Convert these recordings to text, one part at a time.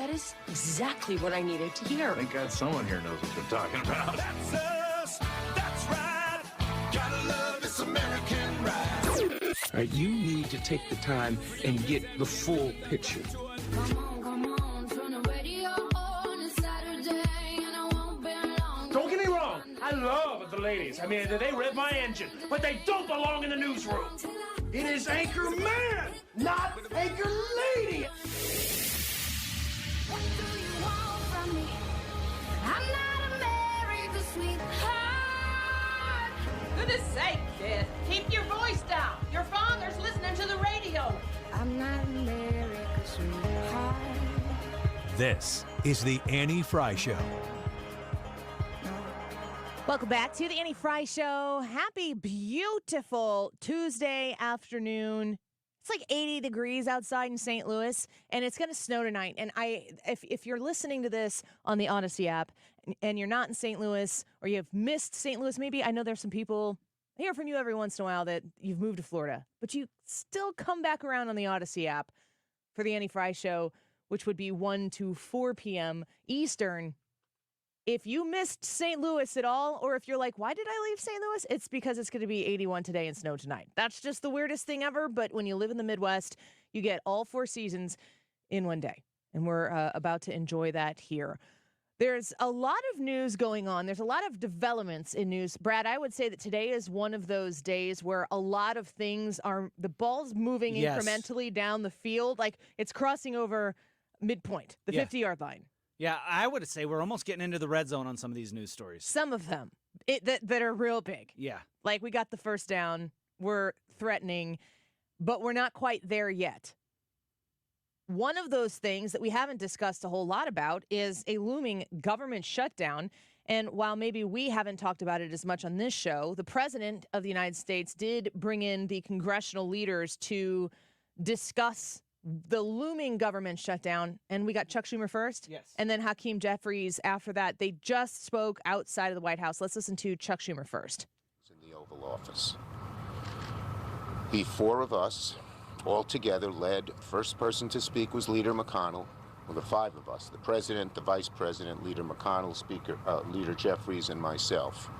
That is exactly what I needed to hear. Thank God someone here knows what they're talking about. That's us. That's right. Gotta love this American ride. You need to take the time and get the full picture. Come on, turn the radio on. It's Saturday and I won't be long. Don't get me wrong, I love the ladies. I mean, they rev my engine, but they don't belong in the newsroom. It is Anchor Man, not Anchor Lady. What do you want from me? I'm not America's sweetheart. Goodness sake, kid. Keep your voice down. Your father's listening to the radio. I'm not America's sweetheart. This is the Annie Frey Show. Welcome back to the Annie Frey Show. Happy, beautiful Tuesday afternoon. It's like 80 degrees outside in St. Louis, and it's going to snow tonight. And if you're listening to this on the Odyssey app and you're not in St. Louis or you've missed St. Louis, maybe I know there's some people, I hear from you every once in a while that you've moved to Florida, but you still come back around on the Odyssey app for the Annie Frey Show, which would be 1 to 4 p.m. Eastern. If you missed St. Louis at all, or if you're like, why did I leave St. Louis? It's because it's going to be 81 today and snow tonight. That's just the weirdest thing ever. But when you live in the Midwest, you get all 4 seasons in one day. And we're about to enjoy that here. There's a lot of news going on. There's a lot of developments in news. Brad, I would say that today is one of those days where a lot of things are, the ball's moving incrementally down the field. Like it's crossing over midpoint, the 50-yard line. Yeah, I would say we're almost getting into the red zone on some of these news stories. Some of them that are real big. Yeah. Like we got the first down, we're threatening, but we're not quite there yet. One of those things that we haven't discussed a whole lot about is a looming government shutdown. And while maybe we haven't talked about it as much on this show, the president of the United States did bring in the congressional leaders to discuss the looming government shutdown, and we got Chuck Schumer first. Yes. And then Hakeem Jeffries after that. They just spoke outside of the White House. Let's listen to Chuck Schumer first. In the Oval Office. The 4 of us all together led. First person to speak was Leader McConnell. Well, the 5 of us, the president, the vice president, Leader McConnell, Leader Jeffries, and myself,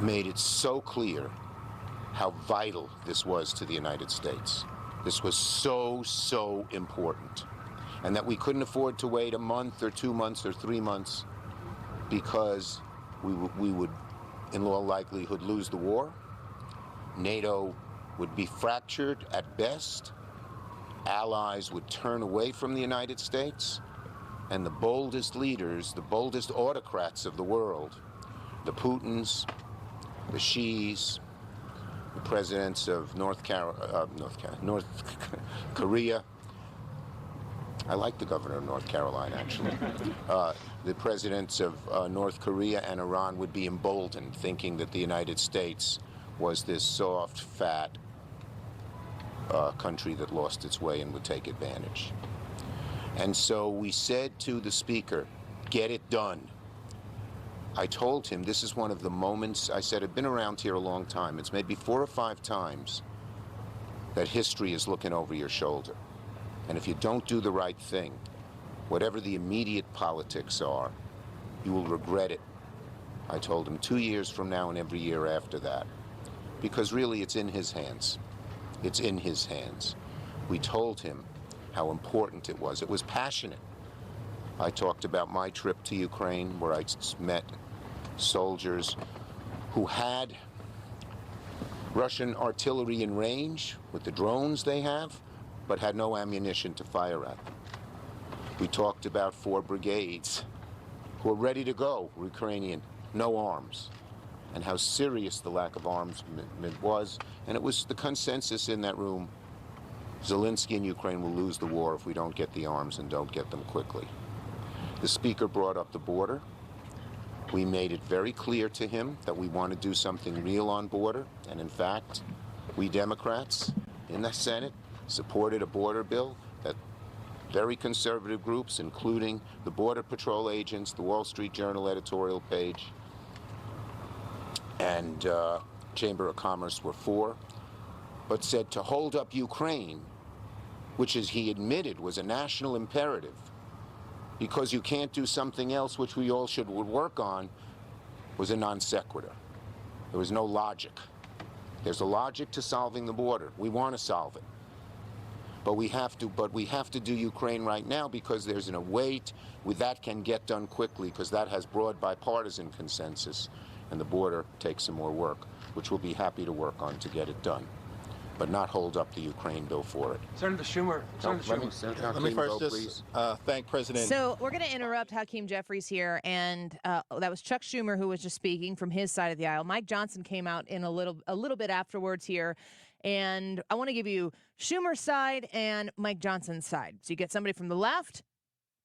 made it so clear how vital this was to the United States. This was so important, and that we couldn't afford to wait a month or 2 months or 3 months because we would, in all likelihood, lose the war. NATO would be fractured at best. Allies would turn away from the United States, and the boldest leaders, the boldest autocrats of the world, the Putins, the Xis, the presidents of North Korea. I like the governor of North Carolina, actually. The presidents of North Korea and Iran would be emboldened, thinking that the United States was this soft, fat country that lost its way and would take advantage. And so we said to the speaker, get it done. I told him this is one of the moments, I said, I've been around here a long time. It's maybe 4 or 5 times that history is looking over your shoulder. And if you don't do the right thing, whatever the immediate politics are, you will regret it. I told him 2 years from now and every year after that. Because really it's in his hands. It's in his hands. We told him how important it was. It was passionate. I talked about my trip to Ukraine where I met soldiers who had Russian artillery in range with the drones they have, but had no ammunition to fire at them. We talked about 4 brigades who were ready to go, Ukrainian, no arms, and how serious the lack of arms was. And it was the consensus in that room, Zelensky and Ukraine will lose the war if we don't get the arms and don't get them quickly. The speaker brought up the border. We made it very clear to him that we want to do something real on border. And in fact, we Democrats in the Senate supported a border bill that very conservative groups, including the Border Patrol agents, the Wall Street Journal editorial page, and Chamber of Commerce were for, but said to hold up Ukraine, which, as he admitted, was a national imperative, because you can't do something else which we all would work on, was a non sequitur. There was no logic. There's a logic to solving the border. We want to solve it. But we have to do Ukraine right now because there's a weight that can get done quickly because that has broad bipartisan consensus, and the border takes some more work, which we'll be happy to work on to get it done, but not hold up the Ukraine bill for it. Senator Schumer. Let me first just thank President. So we're going to interrupt Hakeem Jeffries here, and that was Chuck Schumer who was just speaking from his side of the aisle. Mike Johnson came out in a little bit afterwards here, and I want to give you Schumer's side and Mike Johnson's side. So you get somebody from the left,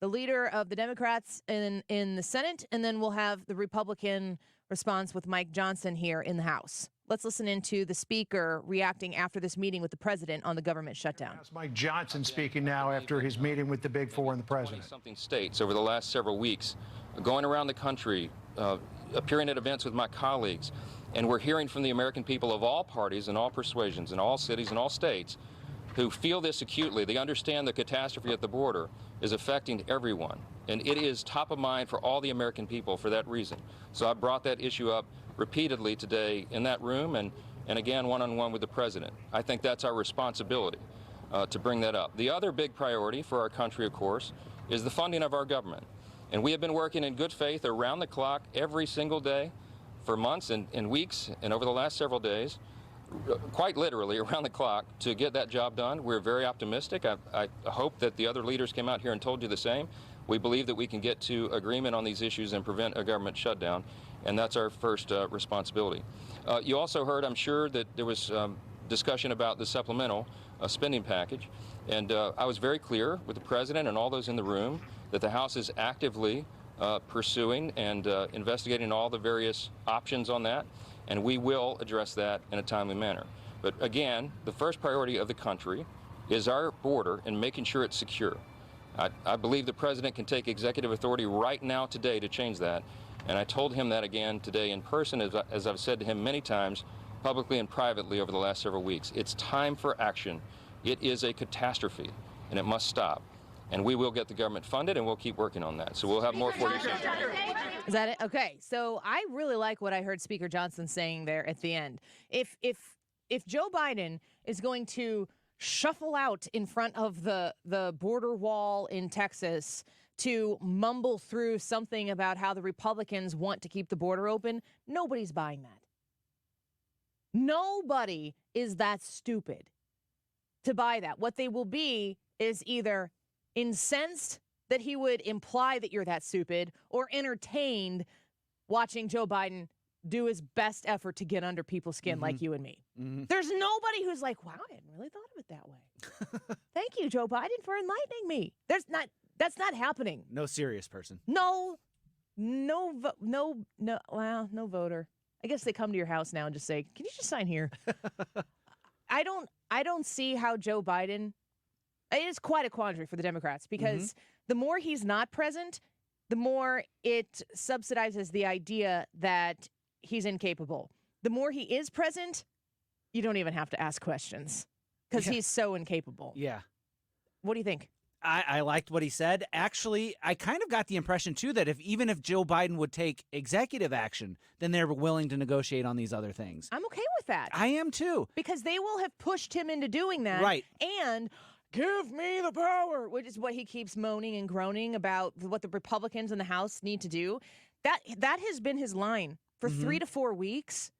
the leader of the Democrats in the Senate, and then we'll have the Republican response with Mike Johnson here in the House. Let's listen into the speaker reacting after this meeting with the president on the government shutdown. That's Mike Johnson speaking now after his meeting with the Big Four and the president. Something states over the last several weeks, going around the country, appearing at events with my colleagues, and we're hearing from the American people of all parties and all persuasions in all cities and all states who feel this acutely. They understand the catastrophe at the border is affecting everyone, and it is top of mind for all the American people for that reason. So I brought that issue up repeatedly today in that room and again one-on-one with the president. I think that's our responsibility to bring that up. The other big priority for our country, of course, is the funding of our government. And we have been working in good faith around the clock every single day for months and weeks and over the last several days, quite literally around the clock, to get that job done. We're very optimistic. I hope that the other leaders came out here and told you the same. We believe that we can get to agreement on these issues and prevent a government shutdown, and that's our first responsibility. You also heard, I'm sure, that there was discussion about the supplemental spending package, and I was very clear with the president and all those in the room that the House is actively pursuing and investigating all the various options on that, and we will address that in a timely manner. But again, the first priority of the country is our border and making sure it's secure. I believe the president can take executive authority right now today to change that, and I told him that again today in person, as I've said to him many times, publicly and privately over the last several weeks. It's time for action. It is a catastrophe, and it must stop. And we will get the government funded, and we'll keep working on that. So we'll have more for you soon. Is that it? Okay. So I really like what I heard Speaker Johnson saying there at the end. If Joe Biden is going to shuffle out in front of the border wall in Texas to mumble through something about how the Republicans want to keep the border open, nobody's buying that. Nobody is that stupid to buy that. What they will be is either incensed that he would imply that you're that stupid, or entertained watching Joe Biden do his best effort to get under people's skin like you and me. There's nobody who's like, wow, I hadn't really thought of it that way. Thank you, Joe Biden, for enlightening me. That's not happening. No serious person. No voter. I guess they come to your house now and just say, can you just sign here? I don't see how Joe Biden, it is quite a quandary for the Democrats because the more he's not present, the more it subsidizes the idea that he's incapable. The more he is present, you don't even have to ask questions because he's so incapable. Yeah. What do you think? I liked what he said. Actually, I kind of got the impression, too, that even if Joe Biden would take executive action, then they're willing to negotiate on these other things. I'm okay with that. I am, too. Because they will have pushed him into doing that. Right. And give me the power, which is what he keeps moaning and groaning about what the Republicans in the House need to do. That has been his line for 3 to 4 weeks.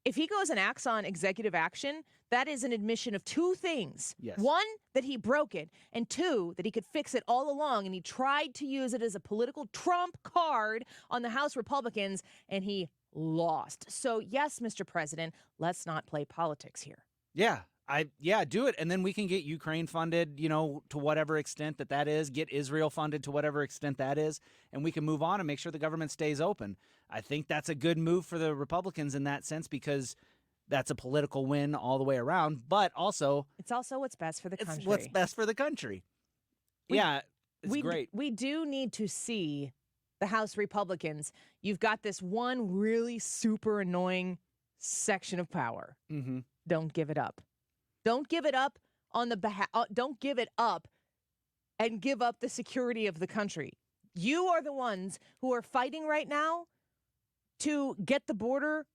If he goes and acts on executive action, that is an admission of two things. Yes. One, that he broke it, and two, that he could fix it all along, and he tried to use it as a political trump card on the House Republicans, and he lost. So, yes, Mr. President, let's not play politics here. Yeah. Do it. And then we can get Ukraine funded, to whatever extent that is, get Israel funded to whatever extent that is, and we can move on and make sure the government stays open. I think that's a good move for the Republicans in that sense because that's a political win all the way around, but also it's also what's best for the country. It's what's best for the country. It's great. We do need to see the House Republicans. You've got this one really super annoying section of power. Don't give it up. Don't give it up on the behalf. Don't give it up and give up the security of the country. You are the ones who are fighting right now to get the border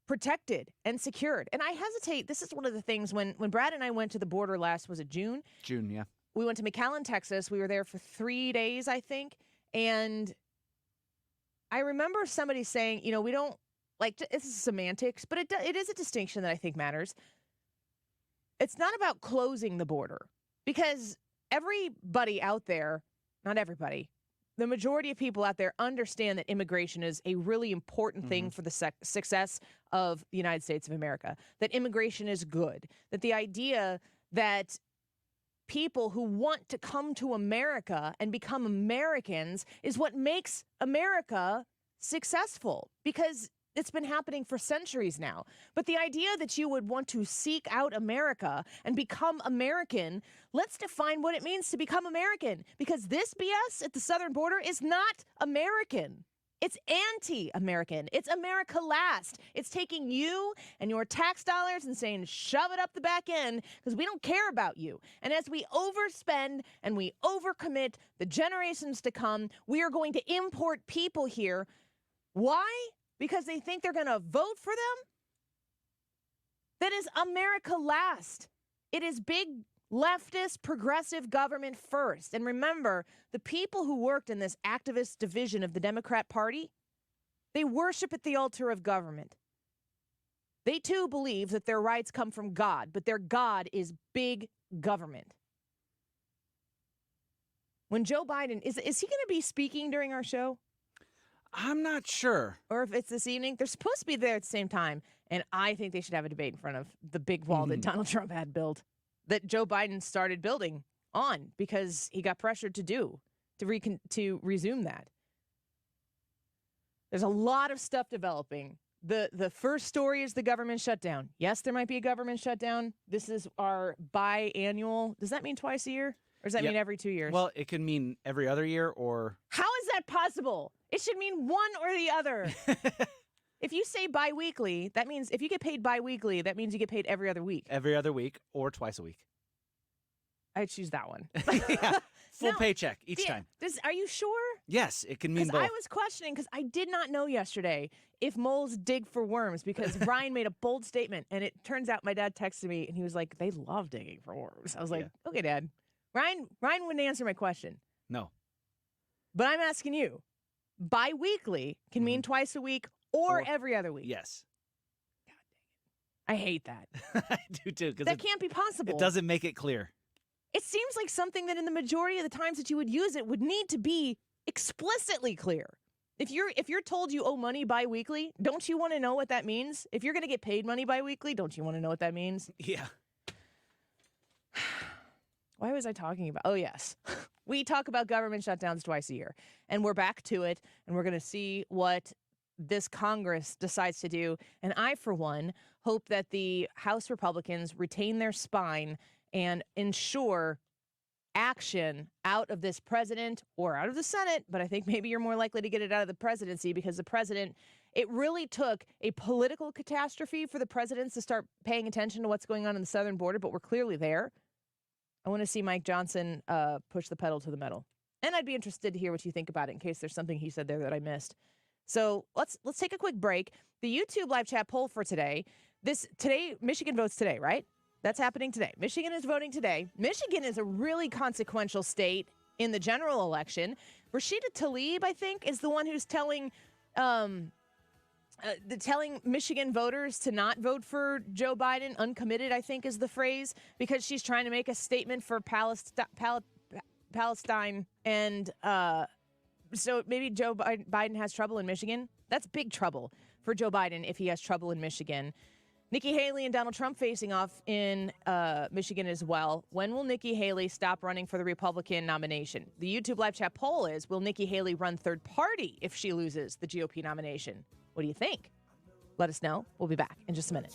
protected and secured. And I hesitate. This is one of the things when Brad and I went to the border last, was it June? June, yeah. We went to McAllen, Texas. We were there for 3 days, I think. And I remember somebody saying, you know, we don't, like, this is semantics, but it is a distinction that I think matters. It's not about closing the border, because everybody out there, not everybody, the majority of people out there understand that immigration is a really important thing for the success of the United States of America, that immigration is good, that the idea that people who want to come to America and become Americans is what makes America successful, because it's been happening for centuries now. But the idea that you would want to seek out America and become American, let's define what it means to become American, because this BS at the southern border is not American. It's anti-American. It's America last. It's taking you and your tax dollars and saying, shove it up the back end because we don't care about you. And as we overspend and we overcommit the generations to come, we are going to import people here. Why? Because they think they're going to vote for them? That is America last. It is big leftist progressive government first. And remember, the people who worked in this activist division of the Democrat Party, they worship at the altar of government. They too believe that their rights come from God, but their God is big government. When Joe Biden, is he going to be speaking during our show? I'm not sure. Or if it's this evening. They're supposed to be there at the same time. And I think they should have a debate in front of the big wall that Donald Trump had built, that Joe Biden started building on because he got pressured to resume that. There's a lot of stuff developing. The first story is the government shutdown. Yes, there might be a government shutdown. This is our biannual. Does that mean twice a year? Or does that mean every 2 years? Well, it could mean every other year or... How is that possible? It should mean one or the other. If you say biweekly, that means if you get paid biweekly, that means you get paid every other week. Every other week or twice a week. I choose that one. Yeah, full paycheck each time. Are you sure? Yes, it can mean both. I was questioning because I did not know yesterday if moles dig for worms, because Ryan made a bold statement, and it turns out my dad texted me and he was like, they love digging for worms. I was like, okay, Dad. Ryan wouldn't answer my question. No. But I'm asking you. Bi-weekly can mean twice a week or every other week. Yes. God dang it. I hate that. I do too. That can't be possible. It doesn't make it clear. It seems like something that in the majority of the times that you would use it would need to be explicitly clear. If you're told you owe money bi-weekly, don't you want to know what that means? If you're going to get paid money bi-weekly, don't you want to know what that means? Yeah. Why was I talking about? Oh, yes. We talk about government shutdowns twice a year, and we're back to it, and we're going to see what this Congress decides to do. And I, for one, hope that the House Republicans retain their spine and ensure action out of this president or out of the Senate, but I think maybe you're more likely to get it out of the presidency, because the president, it really took a political catastrophe for the presidents to start paying attention to what's going on in the southern border, but we're clearly there. I want to see Mike Johnson push the pedal to the metal. And I'd be interested to hear what you think about it in case there's something he said there that I missed. So let's take a quick break. The YouTube live chat poll for today. Michigan votes today, right? That's happening today. Michigan is voting today. Michigan is a really consequential state in the general election. Rashida Tlaib, I think, is the one who's telling Michigan voters to not vote for Joe Biden. Uncommitted, I think, is the phrase, because she's trying to make a statement for Palestine. And so maybe Joe Biden has trouble in Michigan. That's big trouble for Joe Biden if he has trouble in Michigan. Nikki Haley and Donald Trump facing off in Michigan as well. When will Nikki Haley stop running for the Republican nomination? The YouTube live chat poll is, will Nikki Haley run third party if she loses the GOP nomination? What do you think? Let us know. We'll be back in just a minute.